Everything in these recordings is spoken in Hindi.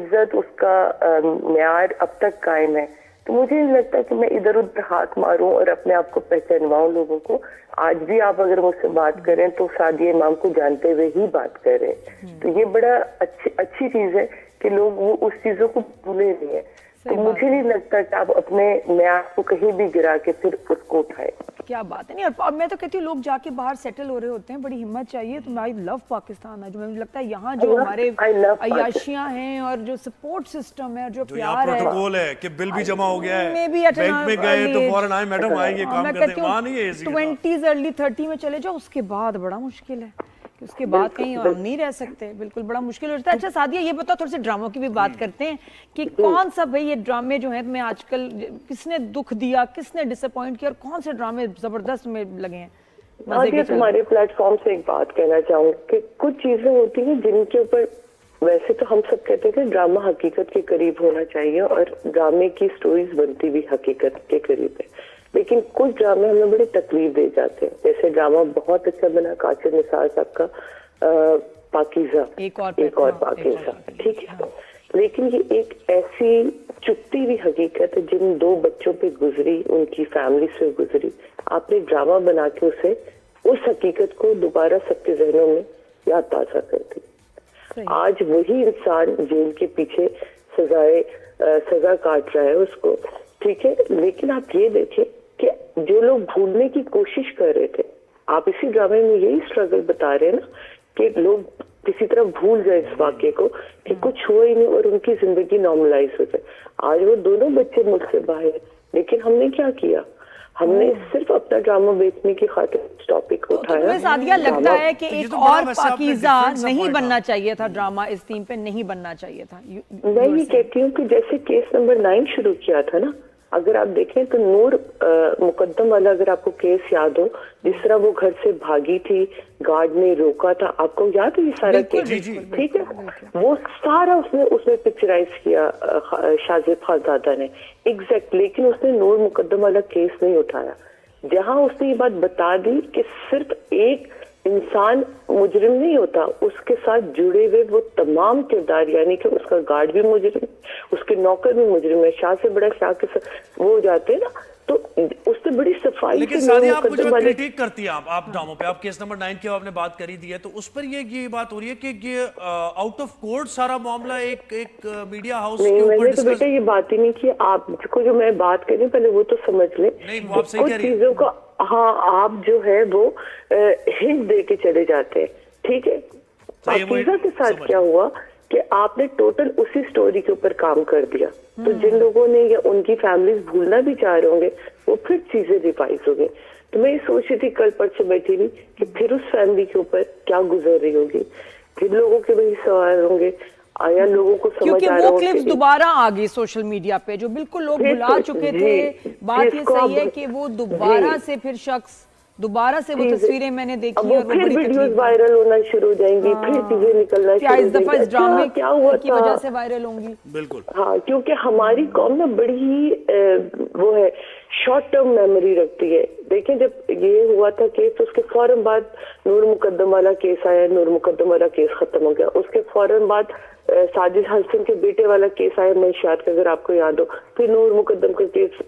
इज्जत, उसका म्यार अब तक कायम है। तो मुझे नहीं लगता कि मैं इधर उधर हाथ मारूं और अपने आप को पहचानवाऊं लोगों को। आज भी आप अगर मुझसे बात करें तो सादिया इमाम को जानते हुए ही बात कर रहे हैं। तो ये बड़ा अच्छी चीज है कि लोग वो उस चीजों को भूले नहीं है। तो मुझे नहीं लगता कि आप अपने म्यार को कहीं भी गिरा के फिर उसको उठाए। क्या बात है। नहीं, और मैं तो कहती हूँ लोग जाके बाहर सेटल हो रहे होते हैं, बड़ी हिम्मत चाहिए। तो आई लव पाकिस्तान है, जो मुझे लगता है यहाँ जो हमारे अयाशियाँ हैं और जो सपोर्ट सिस्टम है और जो प्यार है, प्रोटोकॉल है कि बिल भी जमा हो गया है, में भी बैंक में गए तो फौरन आए मैडम आएंगे काम करते, वहाँ नहीं है। 20s अर्ली 30 में चले जाओ, उसके बाद बड़ा मुश्किल है कि उसके बाद कहीं हम नहीं रह सकते। बिल्कुल बड़ा मुश्किल होता है। अच्छा सादिया, ये बताओ, थोड़े से ड्रामों की भी बात करते हैं कि कौन सा भाई ये ड्रामे जो है में आजकल किसने दुख दिया, किसने डिसअपॉइंट किया और कौन से ड्रामे जबरदस्त में लगे हैं? तुम्हारे प्लेटफॉर्म से एक बात कहना चाहूंगी कि कुछ चीजें होती हैं जिनके ऊपर वैसे तो हम सब कहते हैं कि ड्रामा हकीकत के करीब होना चाहिए और ड्रामे की स्टोरीज बनती भी हकीकत के करीब है, लेकिन कुछ ड्रामे हमें बड़ी तकलीफ दे जाते हैं। जैसे ड्रामा बहुत अच्छा बना काशिफ निसार साहब का पाकीज़ा, एक और पाकीज़ा, ठीक है, लेकिन ये एक ऐसी चुपती हुई हकीकत है जिन दो बच्चों पे गुजरी, उनकी फैमिली से गुजरी। आपने ड्रामा बना के उसे उस हकीकत को दोबारा सबके जहनों में याद ताजा कर दी। आज वही इंसान जेल के पीछे सजा काट रहा है उसको, ठीक है, लेकिन आप ये देखिए कि जो लोग भूलने की कोशिश कर रहे थे, आप इसी ड्रामे में यही स्ट्रगल बता रहे हैं ना कि लोग किसी तरह भूल जाए इस वाक्य को कि कुछ हुआ ही नहीं और उनकी जिंदगी नॉर्मलाइज हो जाए। आज वो दोनों बच्चे मुझसे बाहर, लेकिन हमने क्या किया, हमने सिर्फ अपना ड्रामा बेचने की खातिर टॉपिक को उठाया। तुम्हें सादिया लगता है कि एक और पाकीज़ा नहीं बनना चाहिए था, ड्रामा इस थीम पे नहीं बनना चाहिए था? मैं ये कहती हूँ कि जैसे केस नंबर 9 शुरू किया था ना, अगर आप देखें तो नूर मुकद्दम वाला, अगर आपको केस याद हो, जिस तरह वो घर से भागी थी, गार्ड ने रोका था, आपको याद है ये सारा केस? ठीक है, वो सारा उसने पिक्चराइज किया शाजिद खानजादा ने, एग्जैक्ट। लेकिन उसने नूर मुकद्दम वाला केस नहीं उठाया, जहां उसने ये बात बता दी कि सिर्फ एक इंसान मुजरिम नहीं होता, उसके साथ जुड़े हुए वो तमाम किरदार, यानी कि उसका गार्ड भी मुजरिम, उसके नौकर भी मुजरिम है, शाह से बड़ा शाह के साथ वो हो जाते हैं ना, तो उससे बड़ी सफाई। लेकिन सादिया, आप मुझे क्रिटिक करती हैं आप ड्रामों पे, आप केस नंबर 9 की आपने बात करी दी है, तो उस पर ये बात हो रही है कि ये आउट ऑफ कोर्ट सारा मामला एक मीडिया हाउस के ऊपर मैंने तो बेटा ये बात ही नहीं की। आपको जो मैं बात कर रही हूँ पहले वो तो समझ ले। नहीं, वो आप सही कह रही हैं। चीजों का आप जो है वो हिंट दे के चले जाते हैं, ठीक है। पाकीज़ा के साथ क्या हुआ कि आपने टोटल उसी स्टोरी के ऊपर काम कर दिया, तो जिन लोगों ने या उनकी फैमिलीज भूलना भी चाह रहे होंगे वो फिर चीजें रिवाइज हो गई। तो मैं ये सोच रही थी कल परसों बैठी हुई कि फिर उस फैमिली के ऊपर क्या गुजर रही होगी, फिर लोगों के वही सवाल होंगे, आया लोगों को समझ आ रहा है। वो क्लिप्स दोबारा आ गई सोशल मीडिया पे जो बिल्कुल लोग भुला चुके थे। बात ये सही है कि वो दोबारा से फिर शख्स दोबारा से वो तस्वीरें मैंने देखी और वो फिर वीडियोस वायरल होना शुरू हो जाएंगी, फिर चीजें निकलना शुरू हो जाएंगी। इस ड्रामे क्या हुआ की वजह से वायरल होंगी। बिल्कुल, हाँ, क्योंकि हमारी कौम ना बड़ी ही वो है, शॉर्ट टर्म मेमोरी रखती है। देखें, जब ये हुआ था केस तो उसके फौरन बाद नूर मुकद्दम वाला केस आया, नूर मुकद्दम वाला केस खत्म हो गया। उसके फौरन बाद साजिद हसन के बेटे वाला केस आया मंशियात का, अगर आपको याद हो, फिर नूर मुकद्दम का केस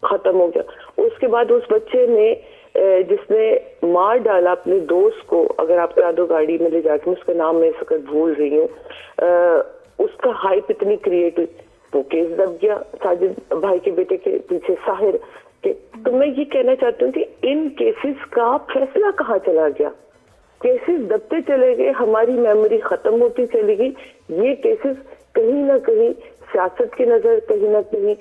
खत्म हो गया। उसके बाद उस बच्चे ने जिसने मार डाला अपने दोस्त को, अगर आपको याद हो, गाड़ी में ले जाके, उसका नाम मैं इस वक्त भूल रही हूँ, उसका हाइप इतनी क्रिएट हुई, वो केस दब गया साजिद भाई के बेटे के पीछे साहिर के। तो मैं ये कहना चाहती हूँ कि इन केसेस का फैसला कहाँ चला गया, केसेस दबते चले गए, हमारी मेमोरी खत्म होती चली गई। ये केसेस कहीं ना कहीं सियासत की नजर, कहीं ना कहीं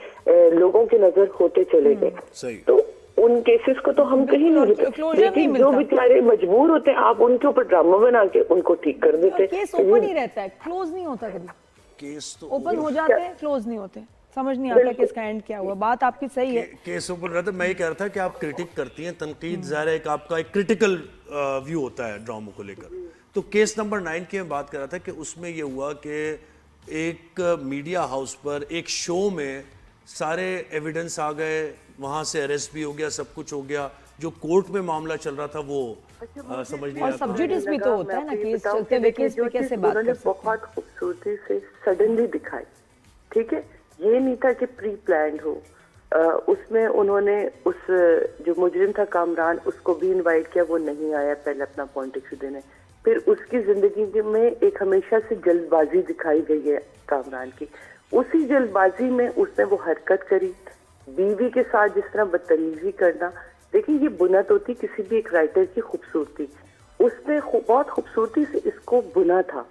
लोगों की नजर होते चले गए। तो उन केसेस को तो हम कहीं नहीं देते, लेकिन जो बेचारे मजबूर होते हैं आप उनके ऊपर ड्रामा बना के उनको ठीक कर देते। केस ओपन ही रहता है, क्लोज नहीं होता कभी। केस तो ओपन हो जाते हैं, क्लोज नहीं होते। समझ नहीं आता कि इसका एंड क्या हुआ। बात आपकी सही है, केस ओपन रहता है। मैं ये कह रहा था कि आप क्रिटिक करती हैं, तनकीद ज़ाहिर है कि आपका एक क्रिटिकल व्यू होता है ड्रामों को लेकर। तो केस नंबर 9 की मैं बात कर रहा था कि उसमें ये हुआ कि एक मीडिया हाउस पर एक शो में सारे एविडेंस आ गए, वहाँ से अरेस्ट भी हो गया, सब कुछ हो गया, जो कोर्ट में मामला चल रहा था वो समझ नहीं और आता। सब्सिडीज भी तो होता है ना, केस चलते हुए केस पे कैसे बात कर सकते हैं। बहुत खूबसूरती से सडनली दिखाई, ठीक है, ये नहीं था कि प्री प्लान्ड हो। उसमें उन्होंने उस जो मुजरिम था कामरान, उसको भी इनवाइट किया, वो नहीं आया पहले अपना पॉइंट ऑफ व्यू देने। फिर उसकी जिंदगी में एक हमेशा से जल्दबाजी दिखाई गई है कामरान की। उसी जल्दबाजी में उसने वो हरकत करी, बीवी के साथ जिस तरह बदतमीजी करना। देखिए ये बुनत होती किसी भी एक राइटर की खूबसूरती, उसने बहुत खूबसूरती से इसको बुना था।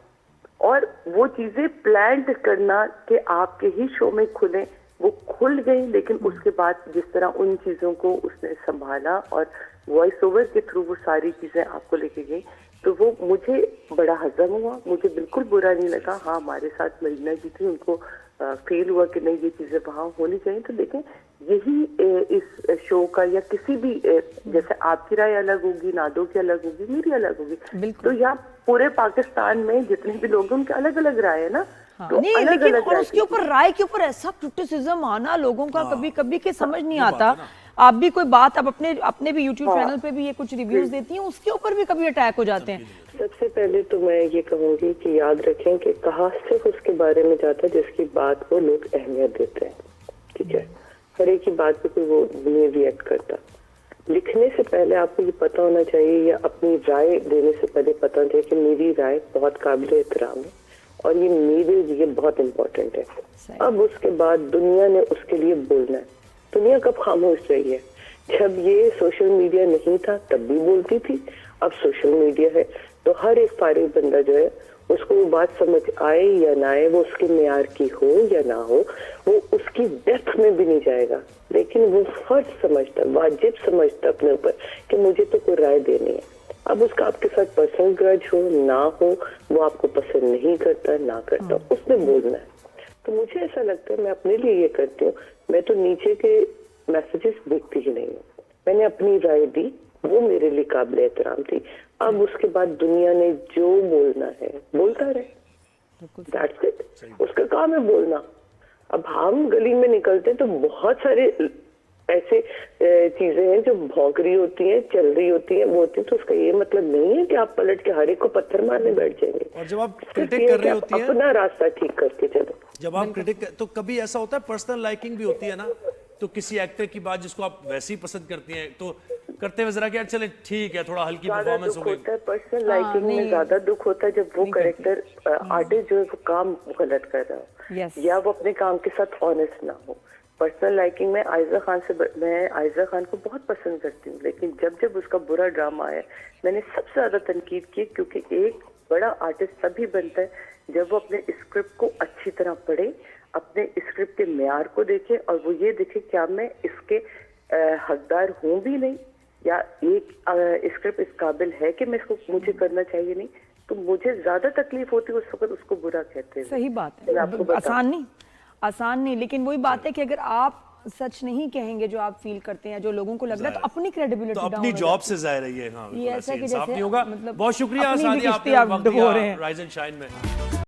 और वो चीजें प्लान करना कि आपके ही शो में खुले, वो खुल गई, लेकिन उसके बाद जिस तरह उन चीजों को उसने संभाला और वॉइस ओवर के थ्रू वो सारी चीजें आपको लेके गई, तो वो मुझे बड़ा हजम हुआ, मुझे बिल्कुल बुरा नहीं लगा। हाँ, हमारे साथ मरीना जी थी, उनको फील हुआ कि नहीं ये चीजें वहां होनी चाहिए। तो देखें, यही इस शो का या किसी भी जैसे आपकी राय अलग होगी, नादो की अलग होगी, मेरी अलग होगी, तो यहाँ पूरे पाकिस्तान में जितने भी लोग हैं उनके अलग अलग राय है ना। हाँ, तो नहीं अलग लेकिन अलग और उसके ऊपर राय के ऊपर ऐसा क्रिटिसिज्म आना लोगों का कभी कभी के समझ नहीं आता। आप भी कोई बात, आप अपने भी यूट्यूब चैनल पे भी ये कुछ रिव्यूज देती हैं, उसके ऊपर भी कभी अटैक हो जाते हैं। सबसे पहले तो मैं ये कहूंगी कि याद रखें कि कहा सिर्फ उसके बारे में जाता है जिसकी बात को लोग अहमियत देते हैं, ठीक है। हर एक की बात पे कोई वो नहीं रिएक्ट करता। लिखने से पहले आपको ये पता होना चाहिए, या अपनी राय देने से पहले पता होना चाहिए कि मेरी राय बहुत काबिल एहतराम है और ये मेरे लिए बहुत इम्पोर्टेंट है। अब उसके बाद दुनिया ने उसके लिए बोलना है। दुनिया कब खामोश रही है? जब ये सोशल मीडिया नहीं था तब भी बोलती थी, अब सोशल मीडिया है तो हर एक फारिग बंदा जो है उसको वो बात समझ आए या ना आए, वो उसके मेयार की हो या ना हो, वो उसकी डेप्थ में भी नहीं जाएगा, लेकिन वो फर्ज समझता, वाजिब समझता अपने ऊपर कि मुझे तो कोई राय देनी है। अब उसका आपके साथ पर्सनल ग्रज हो ना हो, वो आपको पसंद नहीं करता ना करता, उसने बोलना है। तो मुझे ऐसा लगता है, मैं अपने लिए ये करती हूँ, मैं तो नीचे के मैसेजेस देखती ही नहीं हूँ। मैंने अपनी राय दी, वो मेरे लिए काबिल एहतराम थी। अब उसके बाद दुनिया ने जो बोलना है बोलता रहे, दैट्स इट। उसका काम है बोलना। अब हम गली में निकलते हैं तो बहुत सारे ऐसे चीजें हैं जो भौंक रही होती हैं, चल रही होती हैं, वो होती है, तो उसका ये मतलब नहीं है कि आप पलट के हर एक को पत्थर मारने बैठ जाएंगे। और जब आप क्रिटिक कर रही होती है, अपना रास्ता ठीक करके चलो। जब आप क्रिटिक, तो कभी ऐसा होता है पर्सनल लाइकिंग भी होती है ना, तो किसी एक्टर की बात जिसको आप वैसे ही पसंद करती हैं, तो करते हुए जरा कि यार चले ठीक है, थोड़ा हल्की परफॉर्मेंस हो गई। पर्सनल लाइकिंग में ज्यादा दुख होता है जब वो कैरेक्टर आर्टिस्ट जो है वो काम गलत कर रहा हो या वो अपने काम के साथ ऑनेस्ट ना हो। पर्सनल लाइकिंग में मैं आयजा खान को बहुत पसंद करती हूँ, लेकिन जब उसका बुरा ड्रामा आया मैंने सबसे ज्यादा तनकीद की, क्योंकि एक बड़ा आर्टिस्ट तभी बनता है जब वो अपने स्क्रिप्ट को अच्छी तरह पढ़े, अपने स्क्रिप्ट के मेयार को देखे और वो ये देखे क्या मैं इसके हकदार हूँ भी नहीं, या एक स्क्रिप्ट इस काबिल है कि मैं इसको मुझे करना चाहिए नहीं। तो मुझे ज्यादा तकलीफ होती है उस वक्त उसको बुरा कहते हैं। सही बात है, आसान नहीं, लेकिन वही बात है कि अगर आप सच नहीं कहेंगे जो आप फील करते हैं, जो लोगों को लग रहा है, तो अपनी क्रेडिबिलिटी तो अपनी जॉब से जाहिर है ये। हाँ, ये ऐसा कि जैसे नहीं होगा। मतलब बहुत शुक्रिया अपनी भी सादिया, किश्ती आपने आप वक्त डुबो दिया रहे हैं। राइज एंड शाइन में।